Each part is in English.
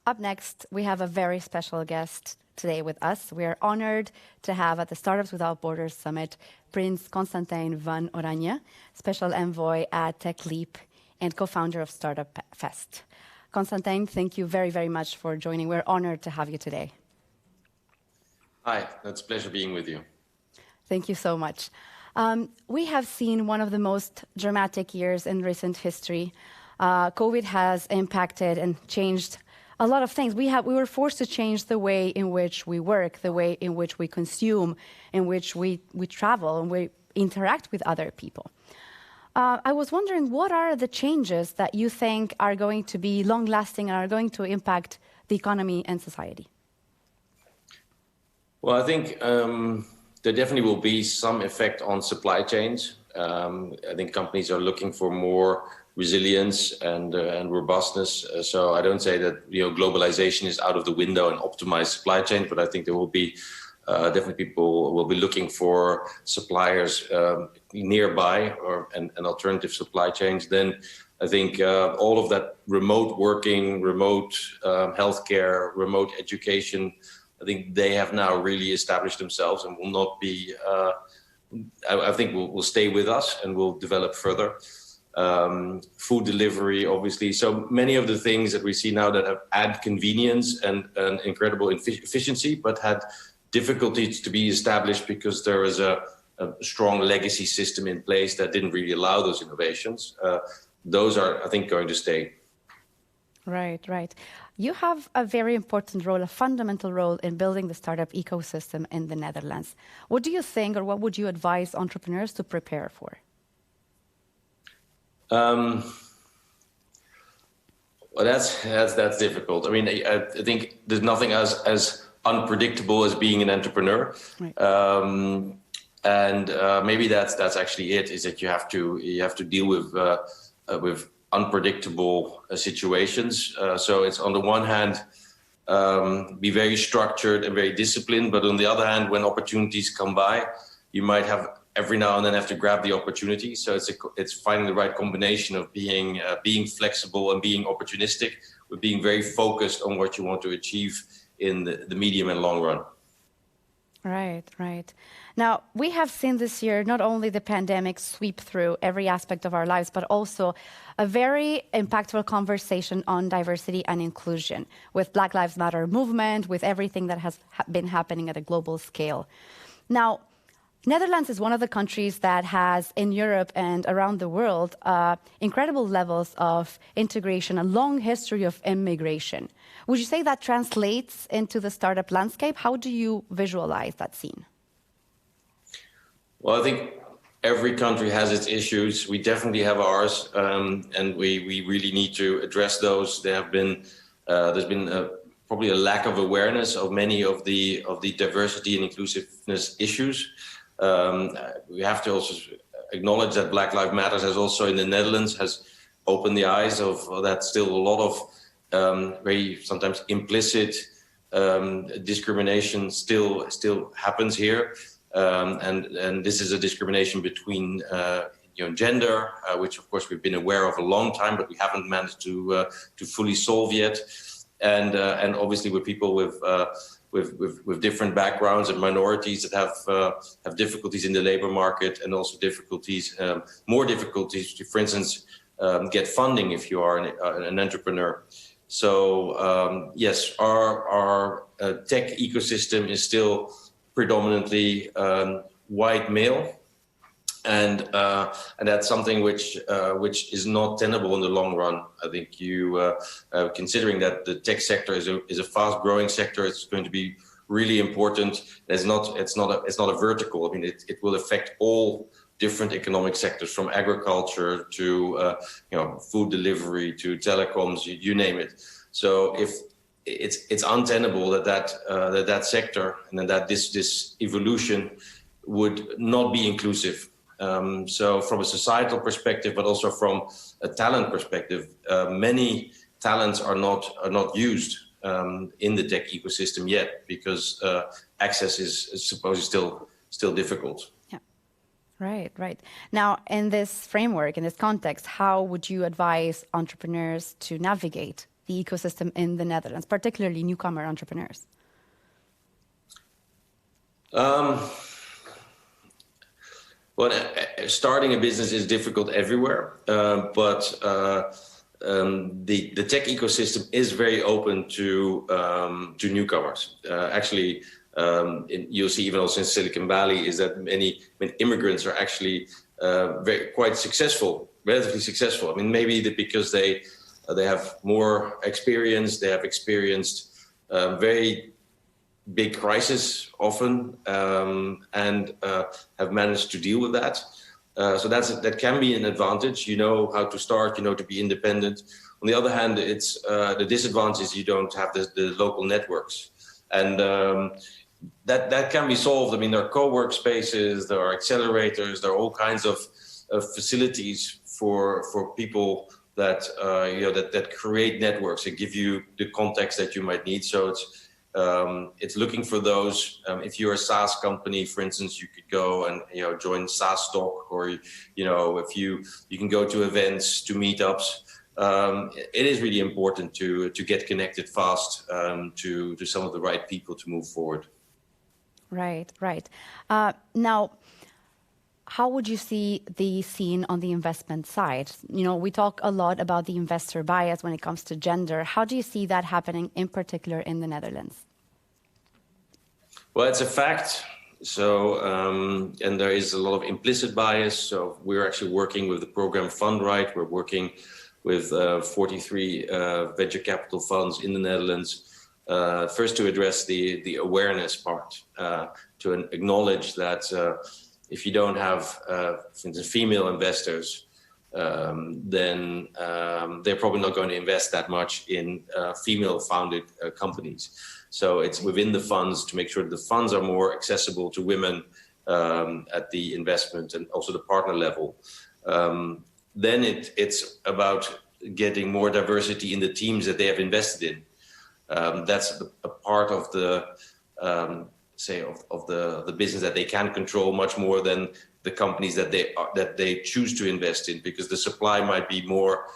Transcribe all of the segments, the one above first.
Up next, we have a very special guest today with us. We are honored to have at the Startups Without Borders Summit, Prince Constantijn van Oranje, Special Envoy at Techleap and co-founder of StartupFest. Constantijn, thank you very, very much for joining. We're honored to have you today. Hi, it's a pleasure being with you. Thank you so much. We have seen one of the most dramatic years in recent history. COVID has impacted and changed a lot of things. We were forced to change the way in which we work, the way in which we consume, in which we travel, and we interact with other people. I was wondering, what are the changes that you think are going to be long-lasting and are going to impact the economy and society? Well, I think there definitely will be some effect on supply chains. I think companies are looking for more resilience and robustness. So I don't say that globalization is out of the window and optimized supply chains, but I think there will be definitely people will be looking for suppliers nearby and alternative supply chains. Then I think all of that remote working, remote healthcare, remote education, I think they have now really established themselves and will not be, I think will stay with us and will develop further. Food delivery, obviously. So many of the things that we see now that have added convenience and incredible efficiency, but had difficulties to be established because there is a strong legacy system in place that didn't really allow those innovations. Those are, I think, going to stay. Right, right. You have a very important role, a fundamental role in building the startup ecosystem in the Netherlands. What do you think, or what would you advise entrepreneurs to prepare for? Well, that's difficult. I mean, I think there's nothing as unpredictable as being an entrepreneur, right. And maybe that's actually it. Is that you have to deal with unpredictable situations. So it's on the one hand be very structured and very disciplined, but on the other hand, when opportunities come by, you might have every now and then have to grab the opportunity. So it's finding the right combination of being flexible and being opportunistic, with being very focused on what you want to achieve in the medium and long run. Right, right. Now, we have seen this year not only the pandemic sweep through every aspect of our lives, but also a very impactful conversation on diversity and inclusion with Black Lives Matter movement, with everything that has been happening at a global scale. Now, Netherlands is one of the countries that has, in Europe and around the world, incredible levels of integration, a long history of immigration. Would you say that translates into the startup landscape? How do you visualize that scene? Well, I think every country has its issues. We definitely have ours, and we really need to address those. There's been probably a lack of awareness of many of the diversity and inclusiveness issues. We have to also acknowledge that Black Lives Matter has also in the Netherlands has opened the eyes of that still a lot of very sometimes implicit discrimination still happens here. And this is a discrimination between gender, which of course we've been aware of a long time, but we haven't managed to fully solve yet. And obviously with people with different backgrounds and minorities that have difficulties in the labor market, and also more difficulties to, for instance, get funding if you are an entrepreneur. So yes, our tech ecosystem is still predominantly white male, and that's something which is not tenable in the long run. I think considering that the tech sector is a fast-growing sector, it's going to be really important. It's not a vertical. I mean, it will affect all different economic sectors, from agriculture to food delivery to telecoms, you name it. So if it's untenable that sector and that this evolution would not be inclusive. So from a societal perspective, but also from a talent perspective, many talents are not used in the tech ecosystem yet, because access is supposedly still difficult. Yeah, right. Now, in this framework, in this context, how would you advise entrepreneurs to navigate the ecosystem in the Netherlands, particularly newcomer entrepreneurs? Well, starting a business is difficult everywhere, but the tech ecosystem is very open to newcomers. Actually, you'll see even also in Silicon Valley is that many immigrants are actually quite successful, relatively successful. I mean, maybe because they have more experience, they have experienced very big crisis often, and have managed to deal with that. So that can be an advantage. You know how to start, you know, to be independent. On the other hand, it's the disadvantage is you don't have the local networks, and that can be solved. I mean, there are co-work spaces, there are accelerators, there are all kinds of facilities for people that that create networks and give you the context that you might need. So it's looking for those. If you're a SaaS company, for instance, you could go and join SaaS Talk, or if you can go to events, to meetups. It is really important to get connected fast to some of the right people to move forward. Right. Now, how would you see the scene on the investment side? We talk a lot about the investor bias when it comes to gender. How do you see that happening in particular in the Netherlands? Well, it's a fact. So, and there is a lot of implicit bias. So we're actually working with the program Fundright. We're working with 43 venture capital funds in the Netherlands. First, to address the awareness part, to acknowledge that if you don't have, for instance, female investors, then they're probably not going to invest that much in female-founded companies. So it's within the funds to make sure the funds are more accessible to women at the investment and also the partner level. Then it's about getting more diversity in the teams that they have invested in. That's a part of the the business that they can control much more than the companies that they choose to invest in, because the supply might be more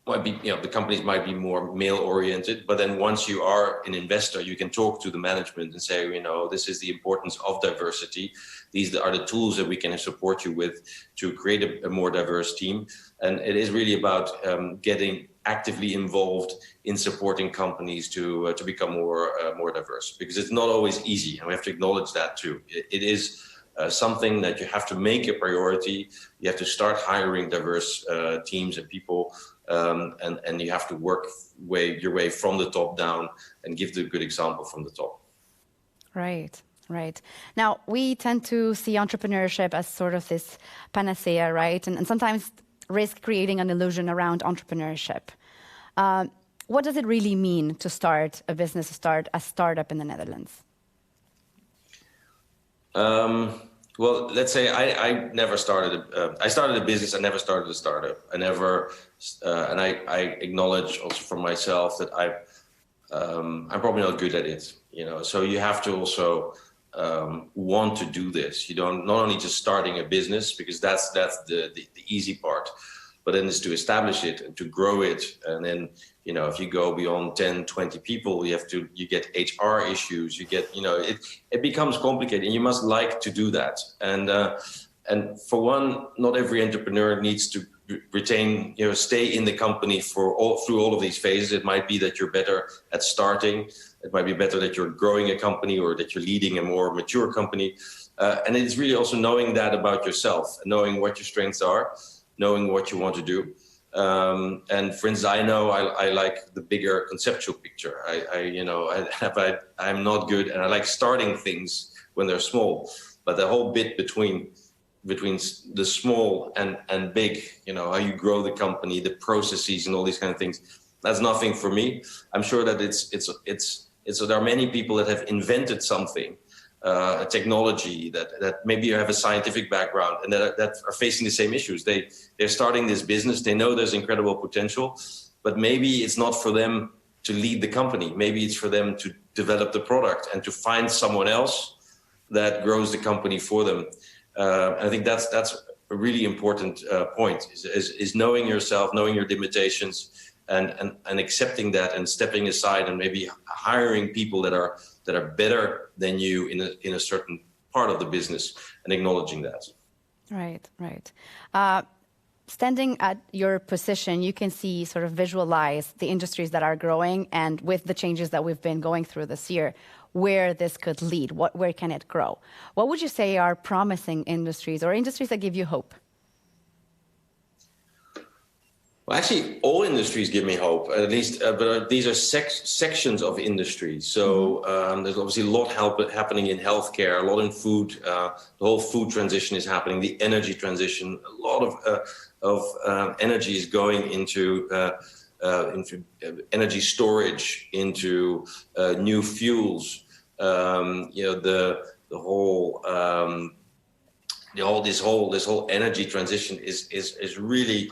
the companies might be more male oriented, but then once you are an investor, you can talk to the management and say, this is the importance of diversity. These are the tools that we can support you with to create a more diverse team. And it is really about getting actively involved in supporting companies to become more diverse, because it's not always easy, and we have to acknowledge that too. It is something that you have to make a priority. You have to start hiring diverse teams and people, and you have to work your way from the top down and give the good example from the top. Right. Now, we tend to see entrepreneurship as sort of this panacea, right? And sometimes risk creating an illusion around entrepreneurship. What does it really mean to start a business, to start a startup in the Netherlands? Well, let's say I never started. I started a business. I never started a startup. I never, and I acknowledge also for myself that I'm probably not good at it. So you have to also want to do this. You don't not only just starting a business, because that's the easy part, but then it's to establish it and to grow it. And then, if you go beyond 10, 20 people, you get HR issues, it becomes complicated, and you must like to do that. And for one, not every entrepreneur needs to retain, stay in the company through all of these phases. It might be that you're better at starting. It might be better that you're growing a company, or that you're leading a more mature company. And it's really also knowing that about yourself, knowing what your strengths are, knowing what you want to do. And for instance, I know I like the bigger conceptual picture. I'm not good, and I like starting things when they're small. But the whole bit between the small and big, how you grow the company, the processes, and all these kind of things, that's nothing for me. I'm sure that there are many people that have invented something, a technology that maybe have a scientific background and that are facing the same issues. They're starting this business. They know there's incredible potential, but maybe it's not for them to lead the company. Maybe it's for them to develop the product and to find someone else that grows the company for them. I think that's a really important point, is knowing yourself, knowing your limitations, and accepting that and stepping aside and maybe hiring people that are better than you in a certain part of the business and acknowledging that. Right. Standing at your position, you can see, sort of visualize the industries that are growing, and with the changes that we've been going through this year, where this could lead, where can it grow? What would you say are promising industries or industries that give you hope? Well, actually, all industries give me hope, at least, but these are sections of industry. So there's obviously a lot happening in healthcare, a lot in food. The whole food transition is happening, the energy transition. A lot of energy is going into energy storage, into new fuels. This whole energy transition is really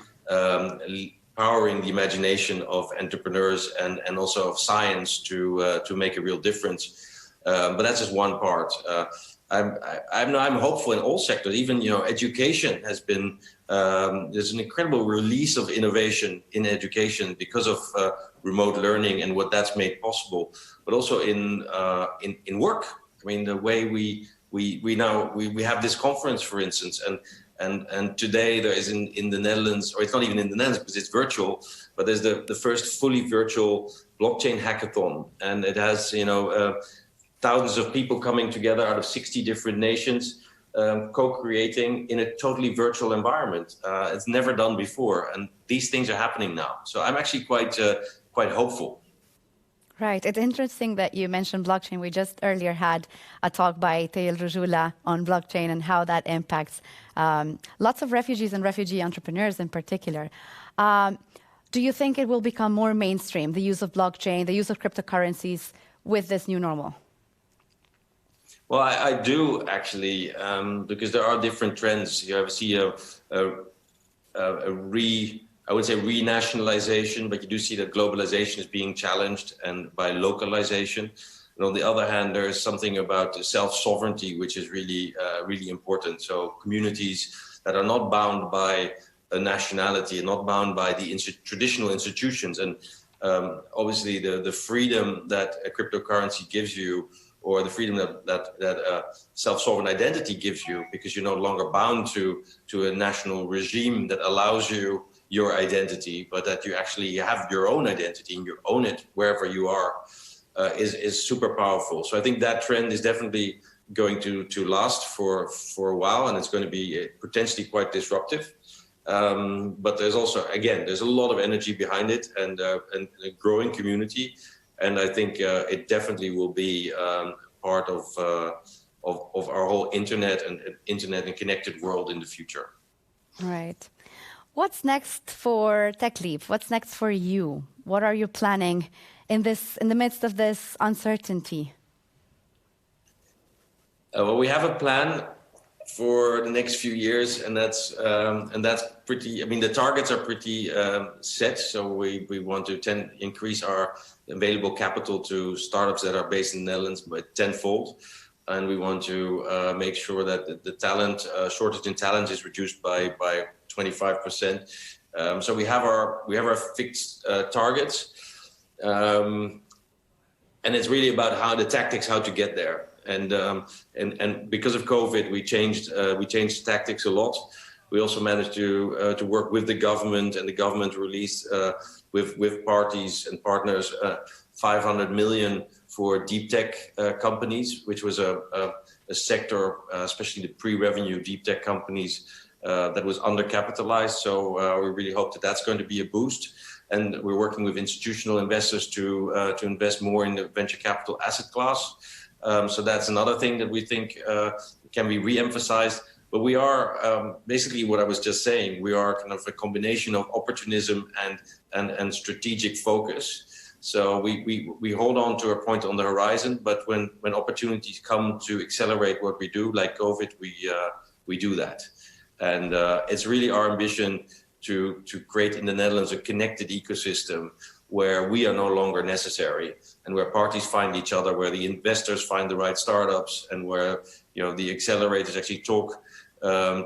powering the imagination of entrepreneurs and also of science to make a real difference. But that's just one part. I'm hopeful in all sectors. Even education has been there's an incredible release of innovation in education because of remote learning and what that's made possible. But also in work. I mean, the way we have this conference, for instance, and today there is in the Netherlands, or it's not even in the Netherlands because it's virtual, but there's the first fully virtual blockchain hackathon, and it has thousands of people coming together out of 60 different nations, co-creating in a totally virtual environment. It's never done before, and these things are happening now. So I'm actually quite hopeful. Right. It's interesting that you mentioned blockchain. We just earlier had a talk by Teil Rujula on blockchain and how that impacts lots of refugees and refugee entrepreneurs in particular. Do you think it will become more mainstream, the use of blockchain, the use of cryptocurrencies with this new normal? Well, I do actually, because there are different trends. You see I would say renationalization, but you do see that globalization is being challenged and by localization. And on the other hand, there is something about self-sovereignty, which is really, really important. So communities that are not bound by a nationality and not bound by the traditional institutions. And obviously the freedom that a cryptocurrency gives you, or the freedom that self-sovereign identity gives you, because you're no longer bound to a national regime that allows you your identity, but that you actually have your own identity and you own it wherever you are, is super powerful. So I think that trend is definitely going to last for a while, and it's going to be potentially quite disruptive. But there's also, again, there's a lot of energy behind it and a growing community, and I think it definitely will be part of our whole internet and connected world in the future. Right. What's next for Techleap? What's next for you? What are you planning in the midst of this uncertainty? Well, we have a plan for the next few years, and that's pretty. I mean, the targets are pretty set. So we want to increase our available capital to startups that are based in the Netherlands by tenfold, and we want to make sure that the talent shortage in talent is reduced by 25%. So we have our fixed targets, and it's really about how to get there. And because of COVID, we changed tactics a lot. We also managed to work with the government, and the government released with parties and partners 500 million for deep tech companies, which was a sector, especially the pre-revenue deep tech companies, that was undercapitalized. So we really hope that that's going to be a boost. And we're working with institutional investors to invest more in the venture capital asset class. So that's another thing that we think can be re-emphasized. But we are basically what I was just saying. We are kind of a combination of opportunism and strategic focus. So we hold on to a point on the horizon, but when opportunities come to accelerate what we do, like COVID, we do that. And it's really our ambition to create in the Netherlands a connected ecosystem where we are no longer necessary, and where parties find each other, where the investors find the right startups, and where the accelerators actually talk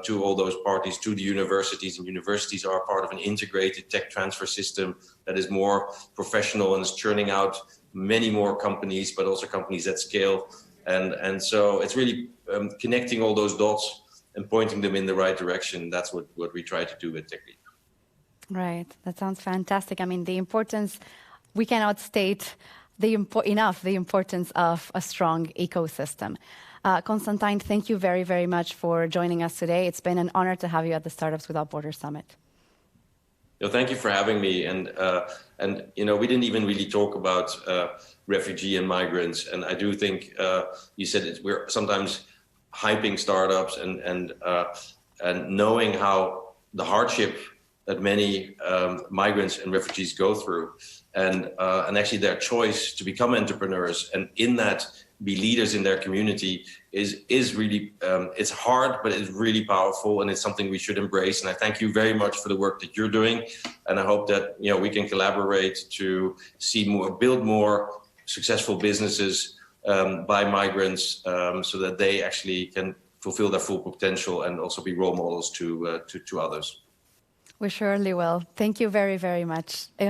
to all those parties, to the universities, and universities are part of an integrated tech transfer system that is more professional and is churning out many more companies, but also companies at scale. And so it's really connecting all those dots and pointing them in the right direction. That's what we try to do at Techleap. Right, that sounds fantastic. I mean, the importance, we cannot state enough the importance of a strong ecosystem. Constantijn, thank you very, very much for joining us today. It's been an honor to have you at the Startups Without Borders Summit. Thank you for having me. And we didn't even really talk about refugee and migrants. And I do think you said we're sometimes hyping startups and knowing how the hardship that many migrants and refugees go through, and actually their choice to become entrepreneurs, and in that be leaders in their community is really, it's hard, but it's really powerful, and it's something we should embrace. And I thank you very much for the work that you're doing, and I hope that we can collaborate to build more successful businesses by migrants, so that they actually can fulfill their full potential and also be role models to others. We surely will. Thank you very, very much.